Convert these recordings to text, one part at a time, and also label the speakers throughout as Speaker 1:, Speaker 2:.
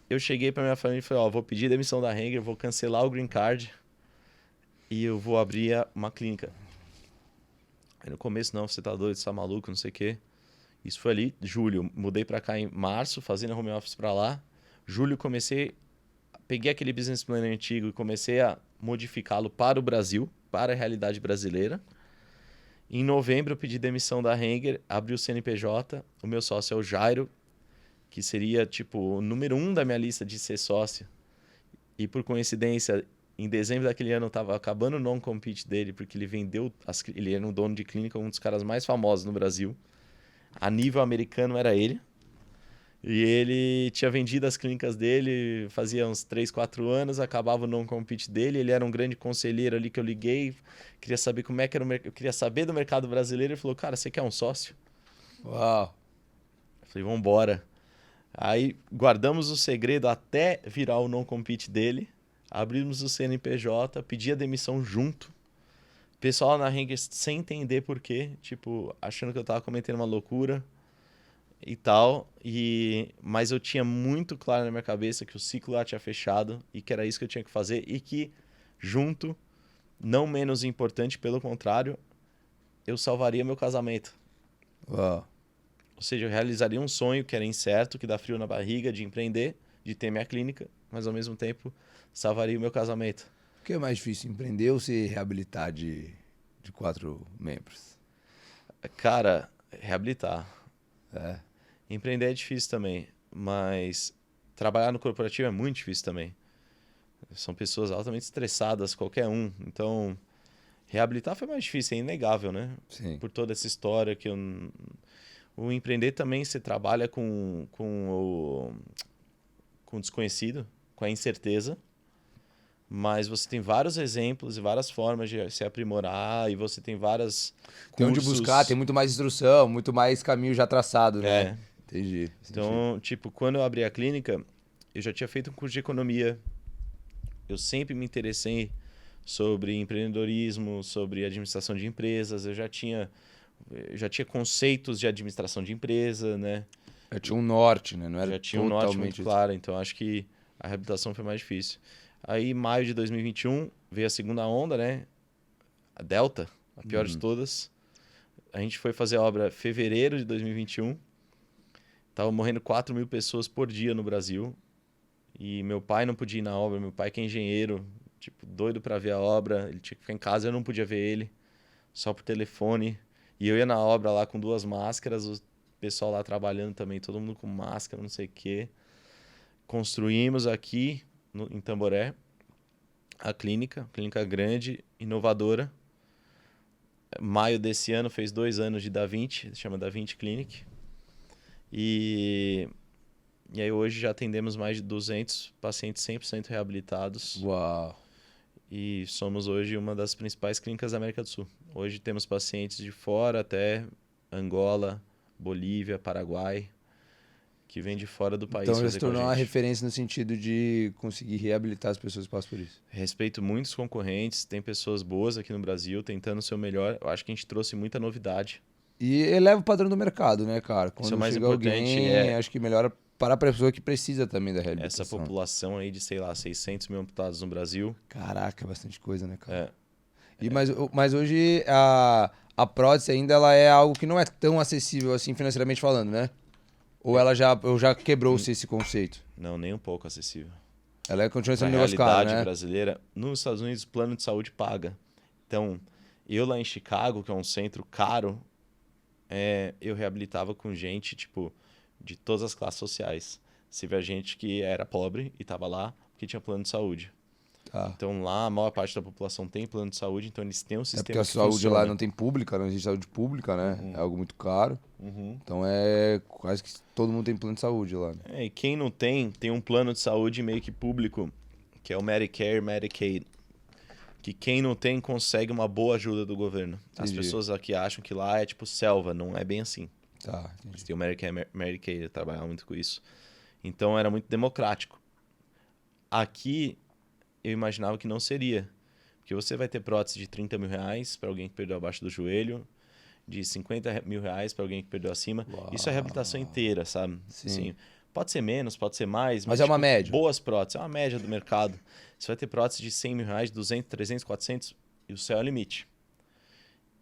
Speaker 1: eu cheguei pra minha família e falei, ó, vou pedir demissão da Hanger, vou cancelar o green card e eu vou abrir uma clínica. Aí no começo, não, você tá doido, você tá maluco, não sei o quê. Isso foi ali, julho. Mudei pra cá em março, fazendo home office pra lá. Julho peguei aquele business plan antigo e comecei a modificá-lo para o Brasil, para a realidade brasileira. Em novembro eu pedi demissão da Hanger, abri o CNPJ, o meu sócio é o Jairo, que seria tipo o número 1 da minha lista de ser sócio. E por coincidência, em dezembro daquele ano estava acabando o non-compete dele, porque ele vendeu, ele era um dono de clínica, um dos caras mais famosos no Brasil. A nível americano era ele. E ele tinha vendido as clínicas dele fazia uns 3, 4 anos, acabava o non-compete dele, ele era um grande conselheiro ali que eu liguei, queria saber como é que era eu queria saber do mercado brasileiro, ele falou, cara, você quer um sócio?
Speaker 2: Uau.
Speaker 1: Eu falei, vambora. Aí guardamos o segredo até virar o non-compete dele, abrimos o CNPJ, pedi a demissão junto. O pessoal na Hanger sem entender por quê, tipo, achando que eu tava cometendo uma loucura e tal, mas eu tinha muito claro na minha cabeça que o ciclo lá tinha fechado e que era isso que eu tinha que fazer e que, junto, não menos importante, pelo contrário, eu salvaria meu casamento.
Speaker 2: Uau.
Speaker 1: Ou seja, eu realizaria um sonho que era incerto, que dá frio na barriga, de empreender, de ter minha clínica, mas ao mesmo tempo salvaria o meu casamento.
Speaker 2: O que é mais difícil, empreender ou se reabilitar de 4 membros?
Speaker 1: Cara, reabilitar.
Speaker 2: É.
Speaker 1: Empreender é difícil também, mas trabalhar no corporativo é muito difícil também. São pessoas altamente estressadas, qualquer um. Então, reabilitar foi mais difícil, é inegável, né?
Speaker 2: Sim.
Speaker 1: Por toda essa história que o empreender também se trabalha com o desconhecido, com a incerteza, mas você tem vários exemplos e várias formas de se aprimorar e você tem vários
Speaker 2: Tem onde
Speaker 1: cursos.
Speaker 2: buscar, tem muito mais instrução, muito mais caminho já traçado, né?
Speaker 1: É.
Speaker 2: Entendi.
Speaker 1: Então, tipo, quando eu abri a clínica, eu já tinha feito um curso de economia. Eu sempre me interessei sobre empreendedorismo, sobre administração de empresas. Eu já tinha conceitos de administração de empresa, né?
Speaker 2: Já tinha um norte, né? Não era
Speaker 1: Já tinha um norte muito
Speaker 2: totalmente...
Speaker 1: claro. Então, acho que a reabilitação foi mais difícil. Aí, em maio de 2021, veio a segunda onda, né? A Delta, a pior de todas. A gente foi fazer a obra em fevereiro de 2021. Tava morrendo 4.000 pessoas por dia no Brasil. E meu pai não podia ir na obra. Meu pai que é engenheiro, tipo, doido pra ver a obra. Ele tinha que ficar em casa, eu não podia ver ele. Só por telefone. E eu ia na obra lá com 2 máscaras. O pessoal lá trabalhando também, todo mundo com máscara, não sei o quê. Construímos aqui em Tamboré a clínica grande, inovadora. Maio desse ano fez 2 anos de Da Vinci, se chama Da Vinci Clinic. E aí hoje já atendemos mais de 200 pacientes 100% reabilitados.
Speaker 2: Uau.
Speaker 1: E somos hoje uma das principais clínicas da América do Sul. Hoje temos pacientes de fora até Angola, Bolívia, Paraguai, que vêm de fora do país
Speaker 2: Então já
Speaker 1: fazer
Speaker 2: se
Speaker 1: com a
Speaker 2: tornou uma
Speaker 1: gente.
Speaker 2: referência no sentido de conseguir reabilitar as pessoas que passam por isso.
Speaker 1: Respeito muitos concorrentes, tem pessoas boas aqui no Brasil tentando o seu melhor. Eu acho que a gente trouxe muita novidade.
Speaker 2: E eleva o padrão do mercado, né, cara?
Speaker 1: Isso é o
Speaker 2: Quando
Speaker 1: mais
Speaker 2: chega
Speaker 1: importante,
Speaker 2: alguém, acho que melhora para a pessoa que precisa também da
Speaker 1: essa
Speaker 2: reabilitação.
Speaker 1: população aí de, sei lá, 600 mil amputados no Brasil.
Speaker 2: Caraca, é bastante coisa, né, cara?
Speaker 1: É,
Speaker 2: Mas hoje a prótese ainda ela é algo que não é tão acessível assim financeiramente falando, né? Ou ela já quebrou-se esse conceito?
Speaker 1: não, nem um pouco acessível.
Speaker 2: Ela continua
Speaker 1: Para
Speaker 2: sendo
Speaker 1: a
Speaker 2: um negócio caro,
Speaker 1: realidade
Speaker 2: né?
Speaker 1: brasileira, nos Estados Unidos o plano de saúde paga. Então, eu lá em Chicago, que é um centro caro, eu reabilitava com gente, tipo, de todas as classes sociais. Você vê a gente que era pobre e estava lá porque tinha plano de saúde.
Speaker 2: Tá.
Speaker 1: Então lá a maior parte da população tem plano de saúde, então eles têm um
Speaker 2: É porque
Speaker 1: sistema
Speaker 2: a
Speaker 1: que
Speaker 2: saúde
Speaker 1: funciona.
Speaker 2: lá não tem pública, não existe saúde pública, né? É algo muito caro. Então é quase que todo mundo tem plano de saúde lá, né?
Speaker 1: E quem não tem um plano de saúde meio que público, que é o Medicare, Medicaid. Que quem não tem consegue uma boa ajuda do governo. As
Speaker 2: Entendi.
Speaker 1: pessoas aqui acham que lá é tipo selva, não é bem assim.
Speaker 2: Tá,
Speaker 1: Você
Speaker 2: entendi.
Speaker 1: tem o Medicare, Medicaid, eu trabalhava muito com isso. Então era muito democrático. Aqui eu imaginava que não seria. Porque você vai ter prótese de 30 mil reais para alguém que perdeu abaixo do joelho, de 50 mil reais para alguém que perdeu acima.
Speaker 2: Uau.
Speaker 1: Isso é a reabilitação inteira, sabe?
Speaker 2: Sim.
Speaker 1: Assim, Pode ser menos, pode ser mais.
Speaker 2: Mas é uma média.
Speaker 1: Boas próteses, é uma média do mercado. Você vai ter próteses de R$100 mil, 200, 300, 400 e o céu é o limite.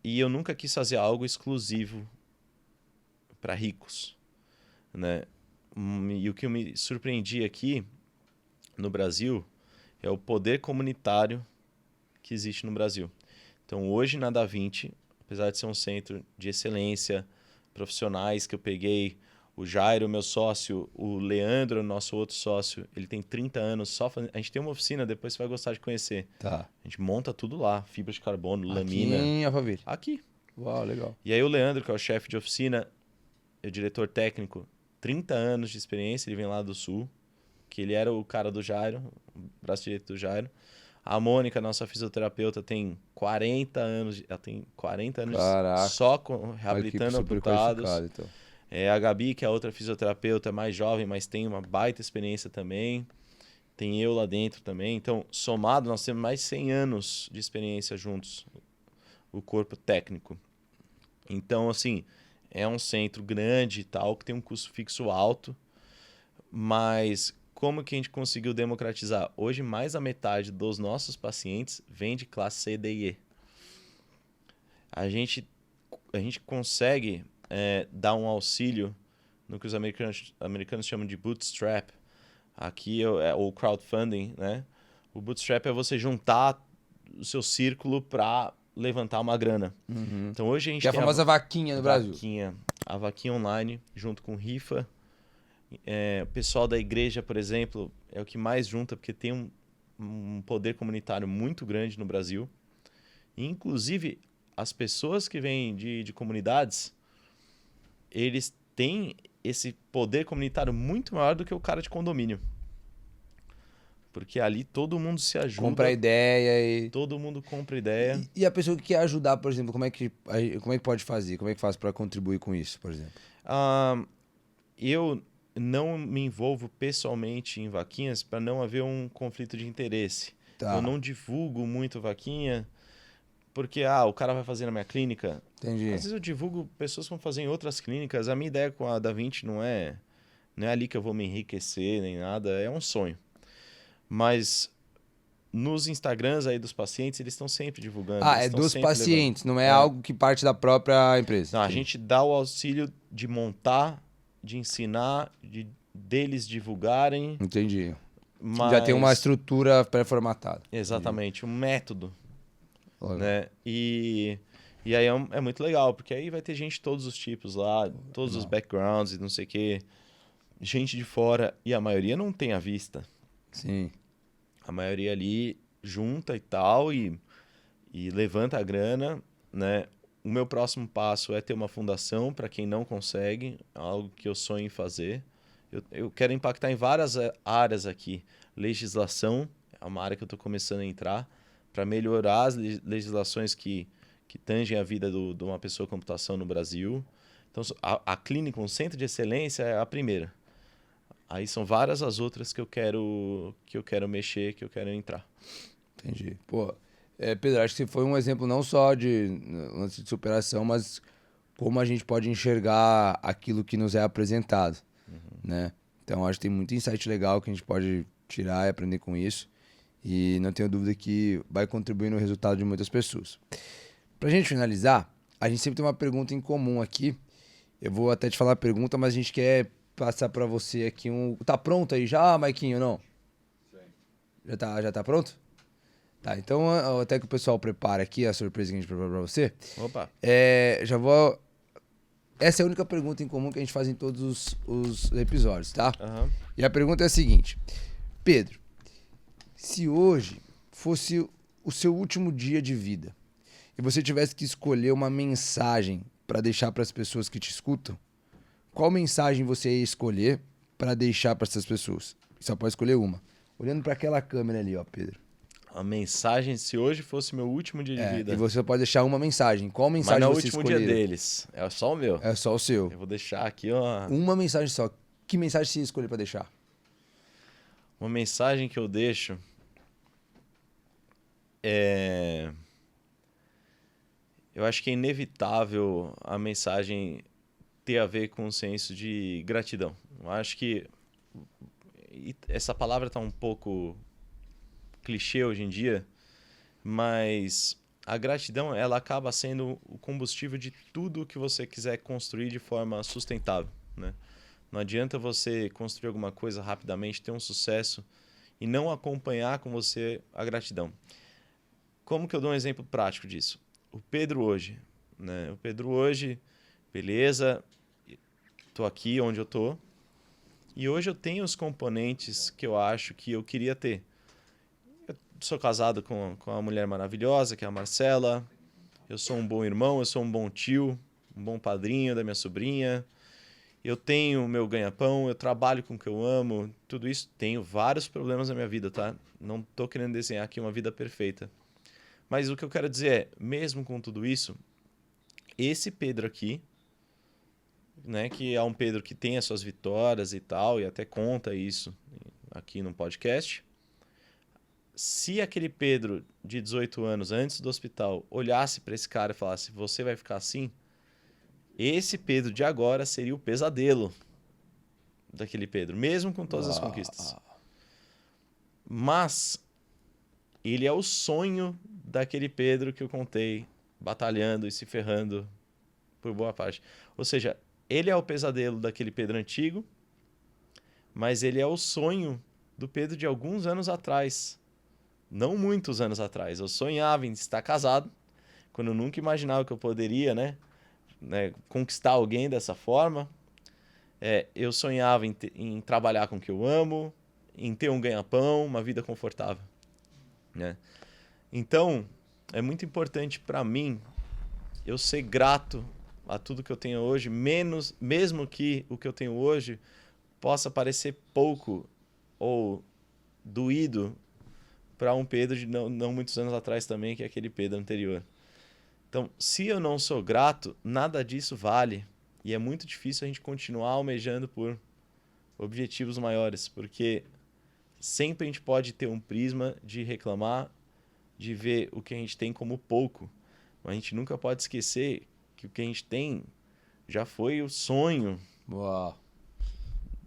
Speaker 1: E eu nunca quis fazer algo exclusivo para ricos, né? E o que eu me surpreendi aqui no Brasil é o poder comunitário que existe no Brasil. Então, hoje na Da Vinci, apesar de ser um centro de excelência, profissionais que eu peguei, o Jairo, meu sócio, o Leandro, nosso outro sócio, ele tem 30 anos só fazendo... A gente tem uma oficina, depois você vai gostar de conhecer.
Speaker 2: Tá.
Speaker 1: A gente monta tudo lá, fibra de carbono,
Speaker 2: Aqui
Speaker 1: lamina.
Speaker 2: em Alphaville.
Speaker 1: Aqui.
Speaker 2: Uau, legal.
Speaker 1: E aí o Leandro, que é o chefe de oficina, é o diretor técnico, 30 anos de experiência, ele vem lá do Sul, que ele era o cara do Jairo, o braço direito do Jairo. A Mônica, nossa fisioterapeuta, tem 40 anos, ela tem 40 anos
Speaker 2: Caraca.
Speaker 1: só reabilitando
Speaker 2: super
Speaker 1: amputados.
Speaker 2: qualificado, então.
Speaker 1: A Gabi, que é outra fisioterapeuta mais jovem, mas tem uma baita experiência também. Tem eu lá dentro também. Então, somado, nós temos mais de 100 anos de experiência juntos, o corpo técnico. Então, assim, é um centro grande e tal, que tem um custo fixo alto, mas como que a gente conseguiu democratizar? Hoje, mais da metade dos nossos pacientes vem de classe C, D e E. A gente consegue dar um auxílio no que os americanos chamam de bootstrap. Aqui é o crowdfunding, né? O bootstrap é você juntar o seu círculo para levantar uma grana.
Speaker 2: Uhum.
Speaker 1: Então hoje a gente
Speaker 2: Que é a
Speaker 1: tem
Speaker 2: famosa vaquinha no Brasil.
Speaker 1: a vaquinha online, junto com rifa. O pessoal da igreja, por exemplo, é o que mais junta, porque tem um poder comunitário muito grande no Brasil. E, inclusive, as pessoas que vêm de comunidades, eles têm esse poder comunitário muito maior do que o cara de condomínio. Porque ali todo mundo se ajuda.
Speaker 2: Compra ideia e...
Speaker 1: Todo mundo compra ideia.
Speaker 2: E a pessoa que quer ajudar, por exemplo, como é que pode fazer? Como é que faz para contribuir com isso, por exemplo?
Speaker 1: Eu não me envolvo pessoalmente em vaquinhas para não haver um conflito de interesse.
Speaker 2: Tá.
Speaker 1: Eu não divulgo muito vaquinha porque o cara vai fazer na minha clínica.
Speaker 2: Entendi.
Speaker 1: Às vezes eu divulgo pessoas que vão fazer em outras clínicas. A minha ideia com a Da Vinci não é ali que eu vou me enriquecer nem nada. É um sonho. Mas nos Instagrams aí dos pacientes, eles estão sempre divulgando.
Speaker 2: É dos pacientes, não é algo que parte da própria empresa.
Speaker 1: Não, a gente dá o auxílio de montar, de ensinar, deles divulgarem.
Speaker 2: Entendi.
Speaker 1: Mas...
Speaker 2: Já tem uma estrutura pré-formatada.
Speaker 1: Exatamente, um método.
Speaker 2: Legal.
Speaker 1: Né? E aí é muito legal, porque aí vai ter gente de todos os tipos lá, todos os backgrounds e não sei o quê. Gente de fora, e a maioria não tem à vista.
Speaker 2: Sim.
Speaker 1: A maioria ali junta e tal, e levanta a grana, né? O meu próximo passo é ter uma fundação para quem não consegue, algo que eu sonho em fazer. Eu quero impactar em várias áreas aqui. Legislação é uma área que eu estou começando a entrar para melhorar as legislações que tangem a vida de uma pessoa com computação no Brasil. Então, a clínica, um centro de excelência é a primeira. Aí são várias as outras que eu quero mexer, que eu quero entrar.
Speaker 2: Entendi. Pô, Pedro, acho que você foi um exemplo não só de lance de superação, mas como a gente pode enxergar aquilo que nos é apresentado, né? Então, acho que tem muito insight legal que a gente pode tirar e aprender com isso. E não tenho dúvida que vai contribuir no resultado de muitas pessoas. Pra gente finalizar, a gente sempre tem uma pergunta em comum aqui. Eu vou até te falar a pergunta, mas a gente quer passar pra você aqui um... Tá pronto aí já, Maiquinho, não? Sim. Já tá pronto? Tá, então até que o pessoal prepara aqui a surpresa que a gente preparou pra você.
Speaker 1: Opa!
Speaker 2: Já vou... Essa é a única pergunta em comum que a gente faz em todos os episódios, tá?
Speaker 1: Uhum.
Speaker 2: E a pergunta é a seguinte. Pedro, se hoje fosse o seu último dia de vida e você tivesse que escolher uma mensagem para deixar para as pessoas que te escutam, qual mensagem você ia escolher para deixar para essas pessoas? Só pode escolher uma. Olhando para aquela câmera ali, ó, Pedro.
Speaker 1: A mensagem, se hoje fosse meu último dia de vida.
Speaker 2: E você pode deixar uma mensagem. Qual mensagem
Speaker 1: mas não
Speaker 2: você
Speaker 1: é o último
Speaker 2: escolheria?
Speaker 1: dia deles. É só o meu.
Speaker 2: É só o seu.
Speaker 1: Eu vou deixar aqui, ó.
Speaker 2: Uma mensagem só. Que mensagem você ia escolher para deixar?
Speaker 1: Uma mensagem que eu deixo eu acho que é inevitável a mensagem ter a ver com um senso de gratidão. Eu acho que E essa palavra tá um pouco clichê hoje em dia, mas a gratidão, ela acaba sendo o combustível de tudo que você quiser construir de forma sustentável, né? Não adianta você construir alguma coisa rapidamente, ter um sucesso e não acompanhar com você a gratidão. Como que eu dou um exemplo prático disso? O Pedro hoje, né? O Pedro hoje, beleza, tô aqui onde eu tô e hoje eu tenho os componentes que eu acho que eu queria ter. Eu sou casado com uma mulher maravilhosa, que é a Marcela. Eu sou um bom irmão, eu sou um bom tio, um bom padrinho da minha sobrinha. Eu tenho meu ganha-pão, eu trabalho com o que eu amo, tudo isso. Tenho vários problemas na minha vida, tá? Não tô querendo desenhar aqui uma vida perfeita. Mas o que eu quero dizer é, mesmo com tudo isso, esse Pedro aqui, né, que é um Pedro que tem as suas vitórias e tal, e até conta isso aqui no podcast. Se aquele Pedro de 18 anos, antes do hospital, olhasse para esse cara e falasse, você vai ficar assim, esse Pedro de agora seria o pesadelo daquele Pedro, mesmo com todas as conquistas. Mas ele é o sonho daquele Pedro que eu contei, batalhando e se ferrando por boa parte. Ou seja, ele é o pesadelo daquele Pedro antigo, mas ele é o sonho do Pedro de alguns anos atrás. Não muitos anos atrás. Eu sonhava em estar casado, quando eu nunca imaginava que eu poderia, né, conquistar alguém dessa forma. Eu sonhava em trabalhar com o que eu amo, em ter um ganha-pão, uma vida confortável, né? Então, é muito importante para mim eu ser grato a tudo que eu tenho hoje, mesmo que o que eu tenho hoje possa parecer pouco ou doído para um Pedro de não muitos anos atrás também, que é aquele Pedro anterior. Então, se eu não sou grato, nada disso vale. E é muito difícil a gente continuar almejando por objetivos maiores, porque sempre a gente pode ter um prisma de reclamar, de ver o que a gente tem como pouco. Mas a gente nunca pode esquecer que o que a gente tem já foi o sonho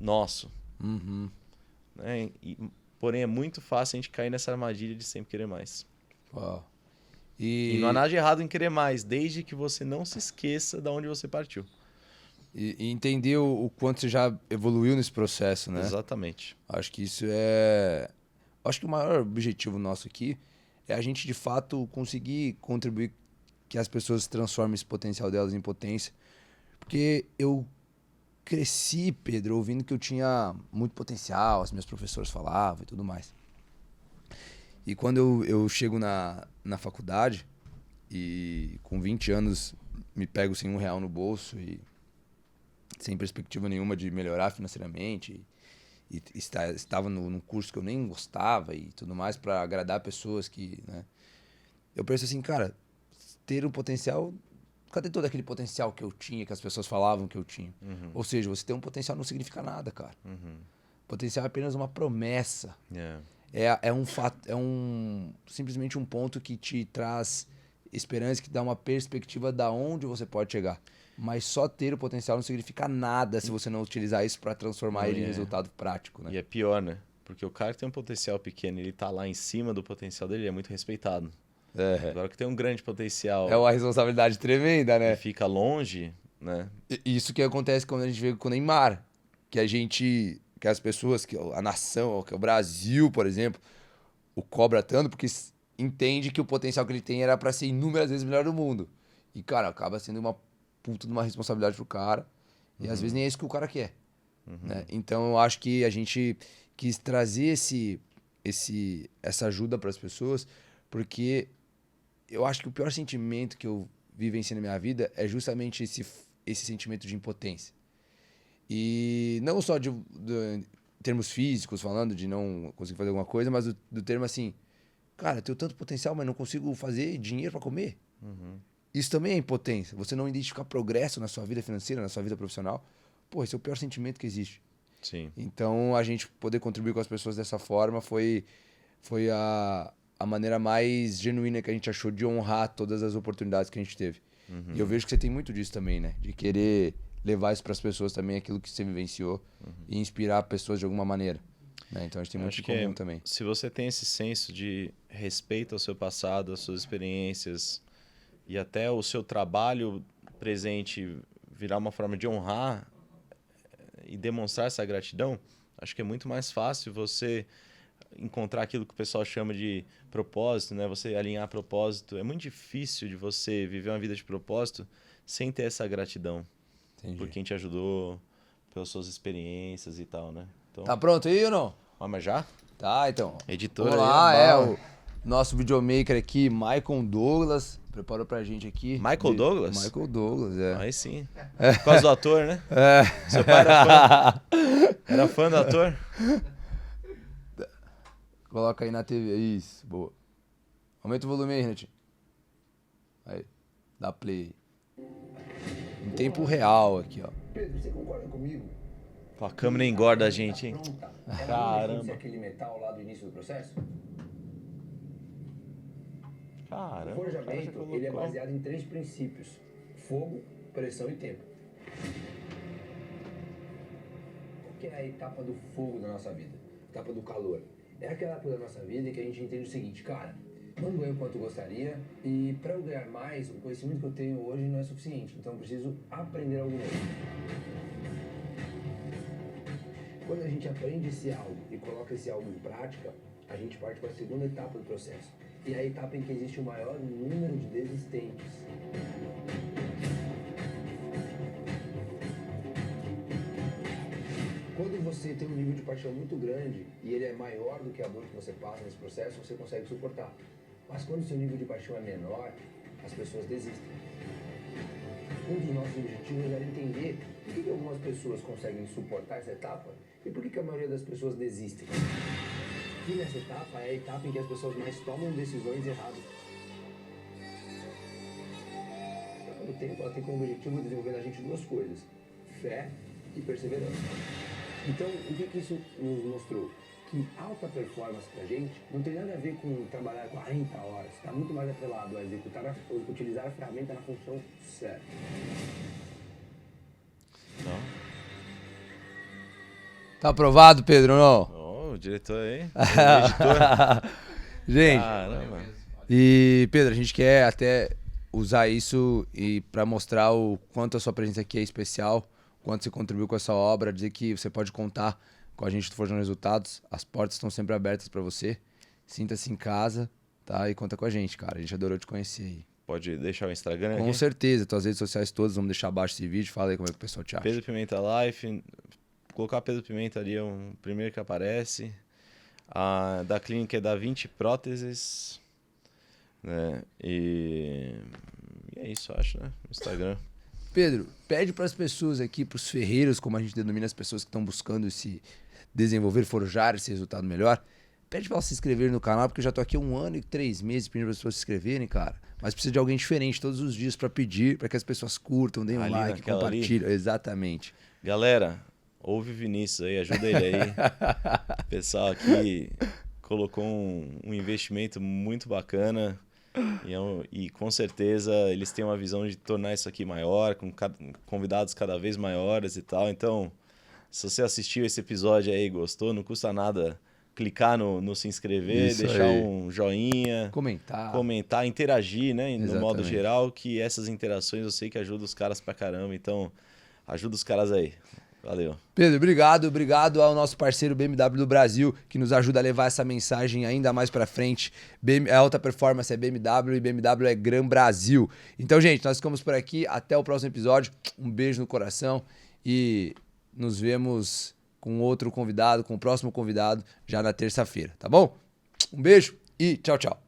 Speaker 1: nosso.
Speaker 2: Uhum.
Speaker 1: Né? Porém, é muito fácil a gente cair nessa armadilha de sempre querer mais.
Speaker 2: Uau.
Speaker 1: E não há nada de errado em querer mais, desde que você não se esqueça de onde você partiu.
Speaker 2: E entender o quanto você já evoluiu nesse processo, né?
Speaker 1: Exatamente.
Speaker 2: Acho que isso é... Acho que o maior objetivo nosso aqui é a gente, de fato, conseguir contribuir que as pessoas transformem esse potencial delas em potência. Porque eu cresci, Pedro, ouvindo que eu tinha muito potencial, as minhas professoras falavam e tudo mais. E quando eu chego na faculdade e com 20 anos me pego sem R$1 no bolso e sem perspectiva nenhuma de melhorar financeiramente e estava num curso que eu nem gostava e tudo mais para agradar pessoas que, né? Eu penso assim, cara, ter um potencial... Cadê todo aquele potencial que eu tinha, que as pessoas falavam que eu tinha?
Speaker 1: Uhum.
Speaker 2: Ou seja, você ter um potencial não significa nada, cara.
Speaker 1: Uhum.
Speaker 2: Potencial é apenas uma promessa.
Speaker 1: Yeah.
Speaker 2: É um fato, simplesmente um ponto que te traz esperança, que dá uma perspectiva da onde você pode chegar. Mas só ter o potencial não significa nada se você não utilizar isso para transformar ele em resultado prático, né?
Speaker 1: E é pior, né? Porque o cara que tem um potencial pequeno, ele tá lá em cima do potencial dele, ele é muito respeitado. Agora que tem um grande potencial...
Speaker 2: É uma responsabilidade tremenda, né?
Speaker 1: E fica longe, né?
Speaker 2: Isso que acontece quando a gente vê com o Neymar. Que as pessoas, que a nação, que o Brasil, por exemplo, o cobra tanto porque entende que o potencial que ele tem era para ser inúmeras vezes o melhor do mundo. E, cara, acaba sendo uma puta de uma responsabilidade pro cara. E às vezes nem é isso que o cara quer. Né? Então eu acho que a gente quis trazer essa ajuda para as pessoas, porque eu acho que o pior sentimento que eu vivencio na minha vida é justamente esse sentimento de impotência. E não só de termos físicos, falando de não conseguir fazer alguma coisa, mas do termo assim, cara, eu tenho tanto potencial, mas não consigo fazer dinheiro para comer. Isso também é impotência. Você não identificar progresso na sua vida financeira, na sua vida profissional. Pô, esse é o pior sentimento que existe.
Speaker 1: Sim.
Speaker 2: Então, a gente poder contribuir com as pessoas dessa forma foi a maneira mais genuína que a gente achou de honrar todas as oportunidades que a gente teve. E eu vejo que você tem muito disso também, né? De querer levar isso para as pessoas também, aquilo que você vivenciou, e inspirar pessoas de alguma maneira. Né? Então a gente tem muito em comum também.
Speaker 1: Se você tem esse senso de respeito ao seu passado, às suas experiências e até o seu trabalho presente virar uma forma de honrar e demonstrar essa gratidão, acho que é muito mais fácil você encontrar aquilo que o pessoal chama de propósito, né? Você alinhar propósito. É muito difícil de você viver uma vida de propósito sem ter essa gratidão.
Speaker 2: Entendi.
Speaker 1: Por quem te ajudou, pelas suas experiências e tal, né? Então...
Speaker 2: Tá pronto aí ou não?
Speaker 1: Ah, mas já?
Speaker 2: Tá, então.
Speaker 1: Editor
Speaker 2: Vamos
Speaker 1: aí,
Speaker 2: lá,
Speaker 1: ó.
Speaker 2: o nosso videomaker aqui, Michael Douglas, preparou pra gente aqui.
Speaker 1: Michael Douglas?
Speaker 2: Michael Douglas, é.
Speaker 1: Aí sim. Por causa do ator, né?
Speaker 2: É.
Speaker 1: Seu pai era fã. Era fã do ator?
Speaker 2: Coloca aí na TV, isso, boa. Aumenta o volume aí, Renatinho. Aí, dá play. Em tempo real aqui, ó.
Speaker 3: Pedro, você concorda comigo?
Speaker 1: Pô, a câmera engorda a gente, hein?
Speaker 3: Pronta.
Speaker 1: Caramba.
Speaker 3: Aquele metal lá do início do processo?
Speaker 1: Caramba.
Speaker 3: O forjamento, ele é baseado em 3 princípios: fogo, pressão e tempo. Qual que é a etapa do fogo da nossa vida? Etapa do calor. É aquela época da nossa vida que a gente entende o seguinte, cara, não ganho quanto gostaria e para eu ganhar mais, o conhecimento que eu tenho hoje não é suficiente, então eu preciso aprender algo novo. Quando a gente aprende esse algo e coloca esse algo em prática, a gente parte para a segunda etapa do processo. E é a etapa em que existe o maior número de desistentes. Quando você tem um nível de paixão muito grande e ele é maior do que a dor que você passa nesse processo, você consegue suportar. Mas quando o seu nível de paixão é menor, as pessoas desistem. Um dos nossos objetivos era entender por que algumas pessoas conseguem suportar essa etapa e por que a maioria das pessoas desistem. E nessa etapa é a etapa em que as pessoas mais tomam decisões erradas. No tempo, ela tem como objetivo desenvolver na gente 2 coisas: fé e perseverança. Então, o que isso nos mostrou? Que alta performance pra gente não tem nada a ver com trabalhar 40 horas. Está muito mais atrelado a utilizar a ferramenta na função certa.
Speaker 1: Não.
Speaker 2: Tá aprovado, Pedro, não?
Speaker 1: Oh, o diretor aí. O editor.
Speaker 2: Gente,
Speaker 1: Caramba.
Speaker 2: e Pedro, a gente quer até usar isso e para mostrar o quanto a sua presença aqui é especial, quanto você contribuiu com essa obra, dizer que você pode contar com a gente do Forjando Resultados, as portas estão sempre abertas para você, sinta-se em casa, tá? E conta com a gente, cara, a gente adorou te conhecer aí.
Speaker 1: Pode deixar o Instagram
Speaker 2: Com
Speaker 1: aqui?
Speaker 2: certeza, tuas redes sociais todas, vamos deixar abaixo desse vídeo, fala aí como é que o pessoal te acha.
Speaker 1: Pedro Pimenta Life. Colocar Pedro Pimenta ali é o primeiro que aparece. A da clínica é da 20 Próteses. Né? E é isso, acho, né? No Instagram.
Speaker 2: Pedro, pede para as pessoas aqui, para os ferreiros, como a gente denomina as pessoas que estão buscando se desenvolver, forjar esse resultado melhor, pede para elas se inscreverem no canal, porque eu já tô aqui 1 ano e 3 meses pedindo para as pessoas se inscreverem, cara. Mas precisa de alguém diferente todos os dias para pedir, para que as pessoas curtam, deem um
Speaker 1: Ali,
Speaker 2: like,
Speaker 1: naquela
Speaker 2: compartilhem. Exatamente.
Speaker 1: Galera, ouve o Vinícius aí, ajuda ele aí. O pessoal aqui colocou um investimento muito bacana. E com certeza eles têm uma visão de tornar isso aqui maior, com convidados cada vez maiores e tal. Então, se você assistiu esse episódio aí e gostou, não custa nada clicar no se inscrever,
Speaker 2: Isso
Speaker 1: deixar
Speaker 2: aí.
Speaker 1: um joinha,
Speaker 2: Comentar.
Speaker 1: interagir, né? No modo
Speaker 2: Exatamente.
Speaker 1: geral, que essas interações eu sei que ajudam os caras pra caramba. Então, ajuda os caras aí. Valeu.
Speaker 2: Pedro, obrigado ao nosso parceiro BMW do Brasil, que nos ajuda a levar essa mensagem ainda mais pra frente. A alta performance é BMW e BMW é Gran Brasil. Então, gente, nós ficamos por aqui. Até o próximo episódio. Um beijo no coração e nos vemos com outro convidado, com o próximo convidado, já na terça-feira, tá bom? Um beijo e tchau, tchau.